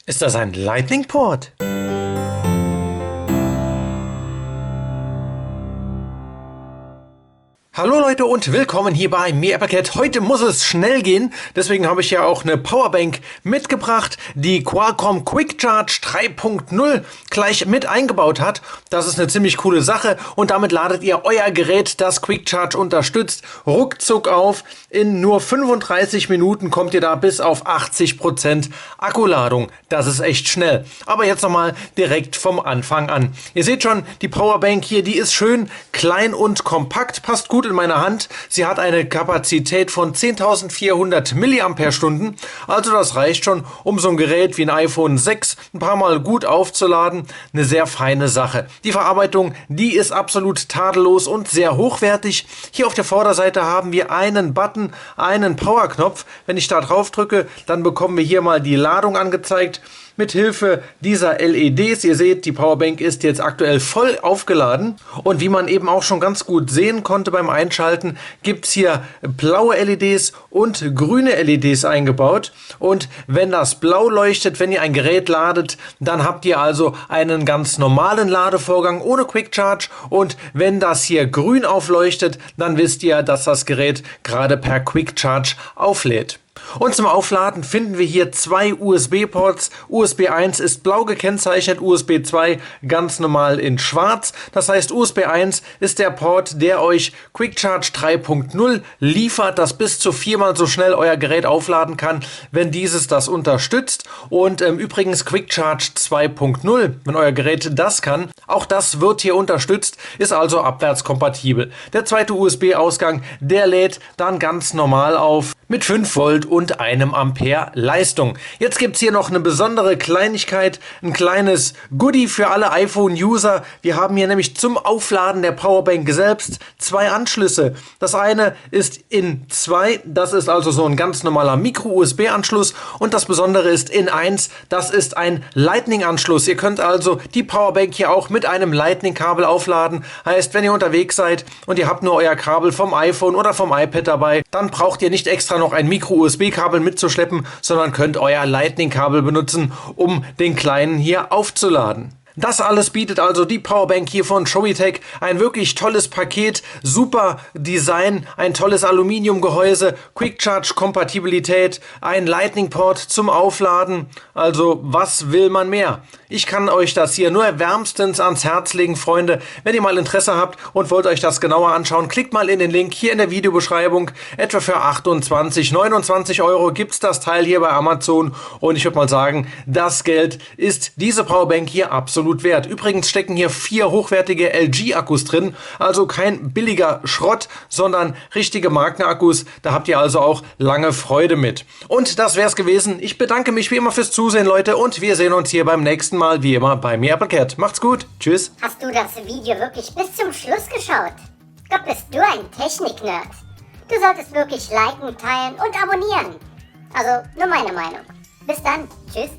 Ist das ein Lightning-Port? Hallo Leute und willkommen hier bei MeAppleCat. Heute muss es schnell gehen, deswegen habe ich ja auch eine Powerbank mitgebracht, die Qualcomm Quick Charge 3.0 gleich mit eingebaut hat. Das ist eine ziemlich coole Sache und damit ladet ihr euer Gerät, das Quick Charge unterstützt, ruckzuck auf. In nur 35 Minuten kommt ihr da bis auf 80% Akkuladung. Das ist echt schnell. Aber jetzt nochmal direkt vom Anfang an. Ihr seht schon, die Powerbank hier, die ist schön klein und kompakt, passt gut in meine Hand. Sie hat eine Kapazität von 10.400 mAh, also das reicht schon, um so ein Gerät wie ein iPhone 6 ein paar Mal gut aufzuladen. Eine sehr feine Sache. Die Verarbeitung, die ist absolut tadellos und sehr hochwertig. Hier auf der Vorderseite haben wir einen Button, einen Powerknopf. Wenn ich da drauf drücke, dann bekommen wir hier mal die Ladung angezeigt. Mit Hilfe dieser LEDs, ihr seht, die Powerbank ist jetzt aktuell voll aufgeladen und wie man eben auch schon ganz gut sehen konnte beim Einschalten, gibt es hier blaue LEDs und grüne LEDs eingebaut und wenn das blau leuchtet, wenn ihr ein Gerät ladet, dann habt ihr also einen ganz normalen Ladevorgang ohne Quick Charge und wenn das hier grün aufleuchtet, dann wisst ihr, dass das Gerät gerade per Quick Charge auflädt. Und zum Aufladen finden wir hier zwei USB-Ports. USB 1 ist blau gekennzeichnet, USB 2 ganz normal in schwarz. Das heißt, USB 1 ist der Port, der euch Quick Charge 3.0 liefert, das bis zu 4-mal so schnell euer Gerät aufladen kann, wenn dieses das unterstützt. Und übrigens Quick Charge 2.0, wenn euer Gerät das kann, auch das wird hier unterstützt, ist also abwärtskompatibel. Der zweite USB-Ausgang, der lädt dann ganz normal auf mit 5 Volt und einem Ampere Leistung. Jetzt gibt es hier noch eine besondere Kleinigkeit, ein kleines Goodie für alle iPhone-User. Wir haben hier nämlich zum Aufladen der Powerbank selbst zwei Anschlüsse. Das eine ist in 2, das ist also so ein ganz normaler Micro-USB-Anschluss und das Besondere ist in 1, das ist ein Lightning-Anschluss. Ihr könnt also die Powerbank hier auch mit einem Lightning-Kabel aufladen. Heißt, wenn ihr unterwegs seid und ihr habt nur euer Kabel vom iPhone oder vom iPad dabei, dann braucht ihr nicht extra noch ein Micro-USB-Kabel mitzuschleppen, sondern könnt euer Lightning-Kabel benutzen, um den kleinen hier aufzuladen. Das alles bietet also die Powerbank hier von Showitech. Ein wirklich tolles Paket, super Design, ein tolles Aluminiumgehäuse, Quick Charge Kompatibilität, ein Lightning Port zum Aufladen. Also was will man mehr? Ich kann euch das hier nur wärmstens ans Herz legen, Freunde. Wenn ihr mal Interesse habt und wollt euch das genauer anschauen, klickt mal in den Link hier in der Videobeschreibung. Etwa für 28, 29 Euro gibt es das Teil hier bei Amazon. Und ich würde mal sagen, das Geld ist diese Powerbank hier absolut wert. Übrigens stecken hier 4 hochwertige LG-Akkus drin, also kein billiger Schrott, sondern richtige Markenakkus. Da habt ihr also auch lange Freude mit. Und das wär's gewesen. Ich bedanke mich wie immer fürs Zusehen, Leute, und wir sehen uns hier beim nächsten Mal, wie immer, bei MeAppleCat. Macht's gut. Tschüss. Hast du das Video wirklich bis zum Schluss geschaut? Gott, bist du ein Technik-Nerd. Du solltest wirklich liken, teilen und abonnieren. Also, nur meine Meinung. Bis dann. Tschüss.